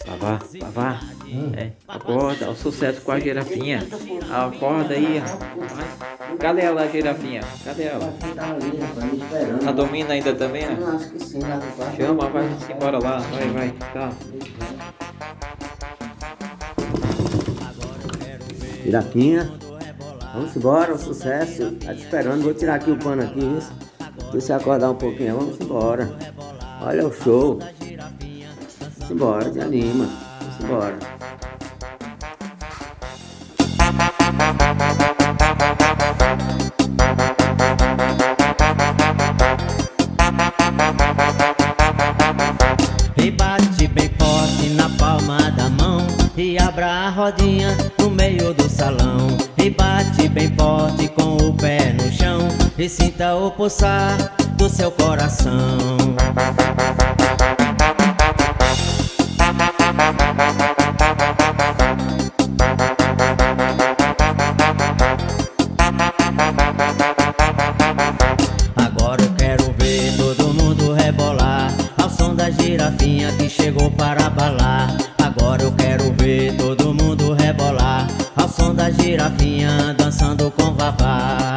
Vavá, Vavá, acorda, o sucesso com a girafinha. Acorda aí, rapaz. Cadê ela, a girafinha? Cadê ela? Tá ali, rapaz, me esperando. Tá dormindo ainda também, né? Eu acho que sim, lá no quarto. Chama, vai-se embora lá. Vai, tá. Girafinha, vamos embora, o sucesso. Tá te esperando, vou tirar aqui o pano aqui, isso. Deixa você acordar um pouquinho, vamos embora. Olha o show. Vamos embora, te anima. Vamos embora. E bate bem forte na palma da mão e abra a rodinha no meio do salão. E bate bem forte com o pé no chão e sinta o pulsar do seu coração. Agora eu quero ver todo mundo rebolar ao som da girafinha que chegou para abalar. Agora eu quero ver todo mundo rebolar ao som da girafinha dançando com Vavá.